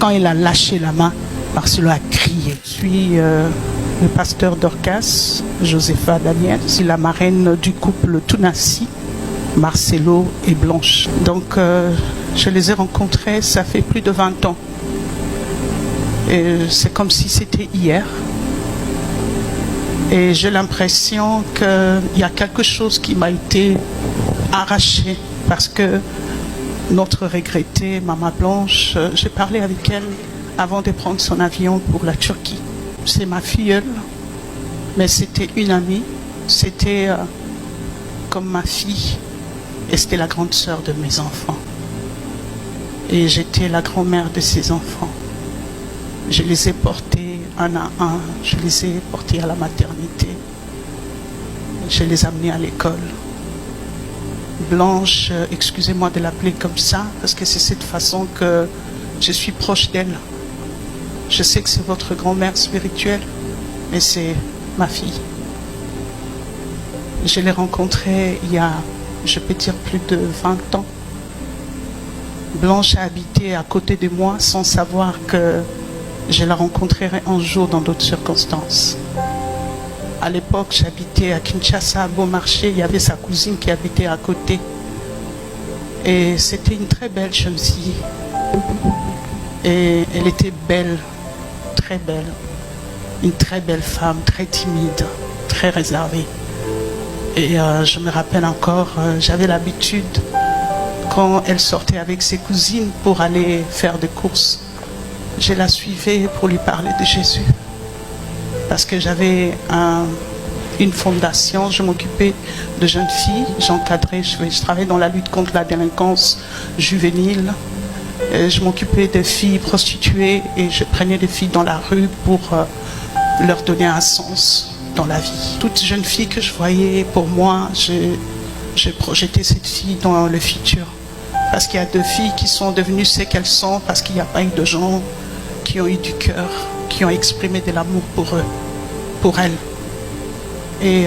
quand il a lâché la main, Marcelo a crié. Je suis le pasteur Dorcas, Josepha Daniel. Je suis la marraine du couple Tounassi, Marcelo et Blanche. Donc je les ai rencontrés, ça fait plus de 20 ans. Et c'est comme si c'était hier. Et j'ai l'impression qu'il y a quelque chose qui m'a été arraché parce que notre regrettée Maman Blanche, j'ai parlé avec elle avant de prendre son avion pour la Turquie. C'est ma filleule, mais c'était une amie, c'était comme ma fille et c'était la grande sœur de mes enfants. Et j'étais la grand-mère de ses enfants. Je les ai portés un à un, je les ai portés à la maternité, je les ai amenés à l'école. Blanche, excusez-moi de l'appeler comme ça, parce que c'est cette façon que je suis proche d'elle. Je sais que c'est votre grand-mère spirituelle, mais c'est ma fille. Je l'ai rencontrée il y a, je peux dire, plus de 20 ans. Blanche a habité à côté de moi sans savoir que je la rencontrerai un jour dans d'autres circonstances. À l'époque, j'habitais à Kinshasa, à Beaumarchais. Il y avait sa cousine qui habitait à côté. Et c'était une très belle jeune fille. Et elle était belle, très belle. Une très belle femme, très timide, très réservée. Et je me rappelle encore, j'avais l'habitude, quand elle sortait avec ses cousines pour aller faire des courses, je la suivais pour lui parler de Jésus. Parce que j'avais une fondation, je m'occupais de jeunes filles, j'encadrais, je travaillais dans la lutte contre la délinquance juvénile. Je m'occupais des filles prostituées et je prenais des filles dans la rue pour leur donner un sens dans la vie. Toute jeune fille que je voyais, pour moi, je projetais cette fille dans le futur. Parce qu'il y a deux filles qui sont devenues ce qu'elles sont, parce qu'il n'y a pas eu de gens qui ont eu du cœur, qui ont exprimé de l'amour pour eux, pour elles. Et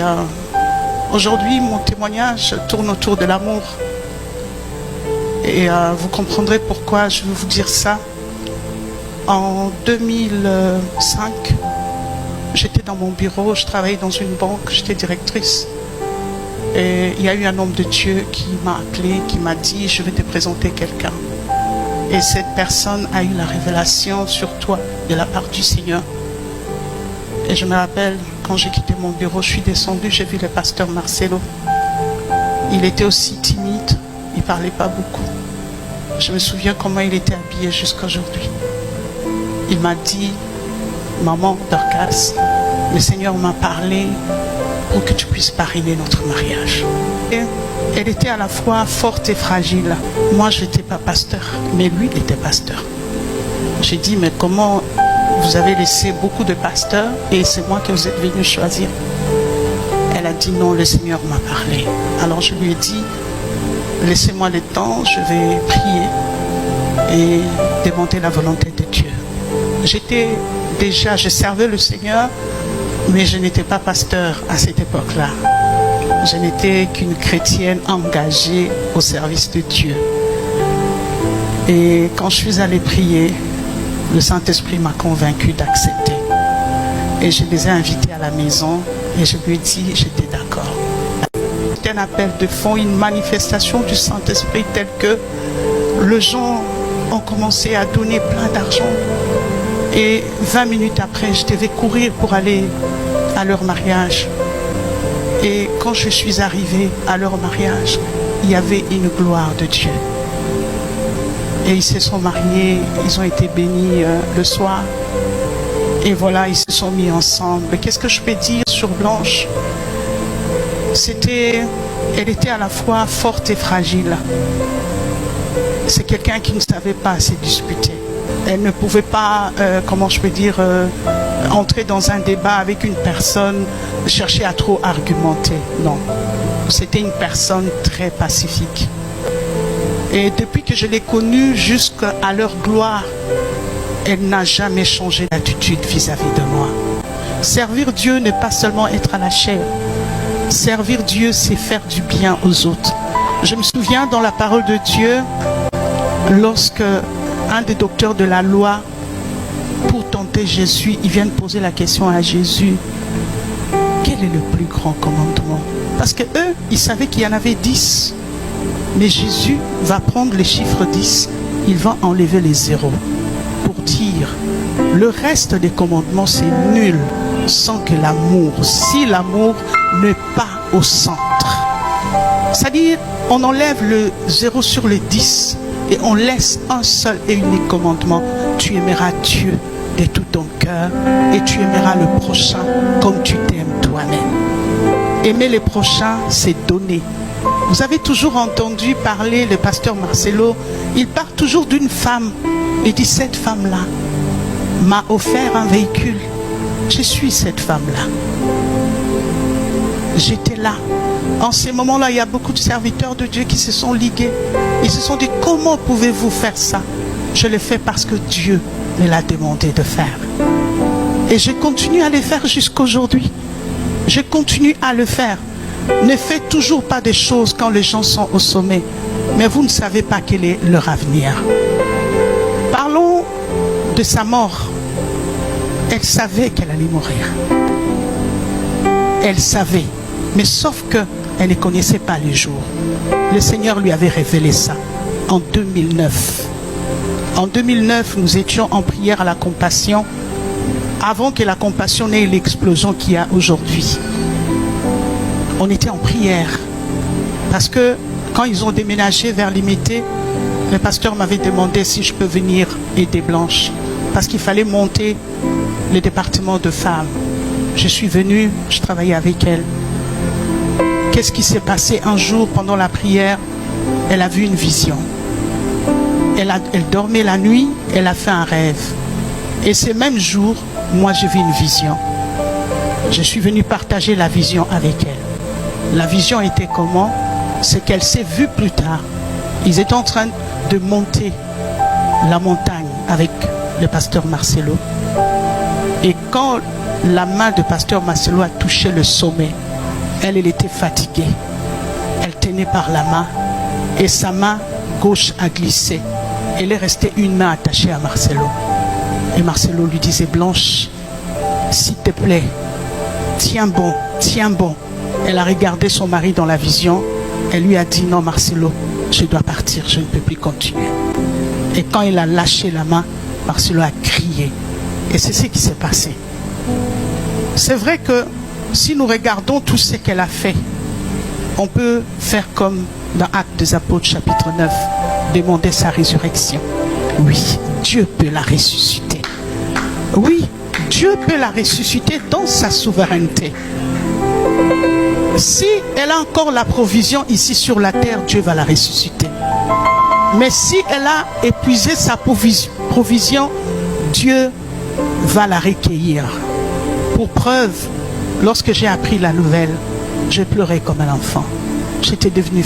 aujourd'hui, mon témoignage tourne autour de l'amour. Et vous comprendrez pourquoi je veux vous dire ça. En 2005, j'étais dans mon bureau, je travaillais dans une banque, j'étais directrice. Et il y a eu un homme de Dieu qui m'a appelé, qui m'a dit « Je vais te présenter quelqu'un ». Et cette personne a eu la révélation sur toi de la part du Seigneur. Et je me rappelle, quand j'ai quitté mon bureau, je suis descendue, j'ai vu le pasteur Marcelo. Il était aussi timide, il ne parlait pas beaucoup. Je me souviens comment il était habillé jusqu'à aujourd'hui. Il m'a dit « Maman Dorcas, le Seigneur m'a parlé pour que tu puisses parrainer notre mariage. » Et elle était à la fois forte et fragile. Moi, je n'étais pas pasteur, mais lui était pasteur. J'ai dit, mais comment vous avez laissé beaucoup de pasteurs et c'est moi que vous êtes venu choisir? Elle a dit, non, le Seigneur m'a parlé. Alors je lui ai dit, laissez-moi le temps, je vais prier et demander la volonté de Dieu. Je servais le Seigneur, mais je n'étais pas pasteur à cette époque-là. Je n'étais qu'une chrétienne engagée au service de Dieu. Et quand je suis allée prier, le Saint-Esprit m'a convaincu d'accepter. Et je les ai invités à la maison et je lui ai dit, j'étais d'accord. C'était un appel de fond, une manifestation du Saint-Esprit telle que les gens ont commencé à donner plein d'argent. Et 20 minutes après, je devais courir pour aller à leur mariage. Et quand je suis arrivée à leur mariage, il y avait une gloire de Dieu. Et ils se sont mariés, ils ont été bénis le soir. Et voilà, ils se sont mis ensemble. Qu'est-ce que je peux dire sur Blanche? Elle était à la fois forte et fragile. C'est quelqu'un qui ne savait pas se disputer. Elle ne pouvait pas, comment je peux dire, entrer dans un débat avec une personne, chercher à trop argumenter. Non, c'était une personne très pacifique. Et depuis que je l'ai connue jusqu'à leur gloire, elle n'a jamais changé d'attitude vis-à-vis de moi. Servir Dieu n'est pas seulement être à la chair. Servir Dieu, c'est faire du bien aux autres. Je me souviens dans la parole de Dieu, lorsque un des docteurs de la loi, pour tenter Jésus, ils viennent poser la question à Jésus, quel est le plus grand commandement? Parce que eux, ils savaient qu'il y en avait 10. Mais Jésus va prendre les chiffres 10, il va enlever les zéros pour dire, le reste des commandements c'est nul sans que l'amour, si l'amour n'est pas au centre. C'est-à-dire, on enlève le 0 sur les 10 et on laisse un seul et unique commandement. Tu aimeras Dieu de tout ton cœur et tu aimeras le prochain comme tu t'aimes toi-même. Aimer les prochains, c'est donner. Vous avez toujours entendu parler le pasteur Marcelo, il parle toujours d'une femme. Il dit, cette femme-là m'a offert un véhicule. Je suis cette femme-là. J'étais là. En ces moments-là, il y a beaucoup de serviteurs de Dieu qui se sont ligués. Ils se sont dit, comment pouvez-vous faire ça? Je le fais parce que Dieu me l'a demandé de faire. Et je continue à le faire jusqu'aujourd'hui. Je continue à le faire. Ne faites toujours pas des choses quand les gens sont au sommet. Mais vous ne savez pas quel est leur avenir. Parlons de sa mort. Elle savait qu'elle allait mourir. Elle savait. Mais sauf qu'elle ne connaissait pas les jours. Le Seigneur lui avait révélé ça en 2009. En 2009, nous étions en prière à la Compassion avant que la Compassion n'ait l'explosion qu'il y a aujourd'hui. On était en prière parce que quand ils ont déménagé vers Limité, le pasteur m'avait demandé si je peux venir aider Blanche parce qu'il fallait monter le département de femmes. Je suis venue, je travaillais avec elle. Qu'est-ce qui s'est passé un jour pendant la prière? Elle a vu une vision. Elle dormait la nuit, elle a fait un rêve. Et ce même jour, moi j'ai vu une vision. Je suis venu partager la vision avec elle. La vision était comment? C'est qu'elle s'est vue plus tard. Ils étaient en train de monter la montagne avec le pasteur Marcelo. Et quand la main de pasteur Marcelo a touché le sommet, elle était fatiguée. Elle tenait par la main et sa main gauche a glissé. Elle est restée une main attachée à Marcelo. Et Marcelo lui disait, Blanche, s'il te plaît, tiens bon, tiens bon. Elle a regardé son mari dans la vision. Elle lui a dit, non Marcelo, je dois partir, je ne peux plus continuer. Et quand il a lâché la main, Marcelo a crié. Et c'est ce qui s'est passé. C'est vrai que si nous regardons tout ce qu'elle a fait, on peut faire comme dans Actes des Apôtres chapitre 9, demander sa résurrection. Oui, Dieu peut la ressusciter. Oui, Dieu peut la ressusciter dans sa souveraineté. Si elle a encore la provision ici sur la terre, Dieu va la ressusciter. Mais si elle a épuisé sa provision, Dieu va la recueillir. Pour preuve, lorsque j'ai appris la nouvelle, j'ai pleuré comme un enfant. J'étais devenue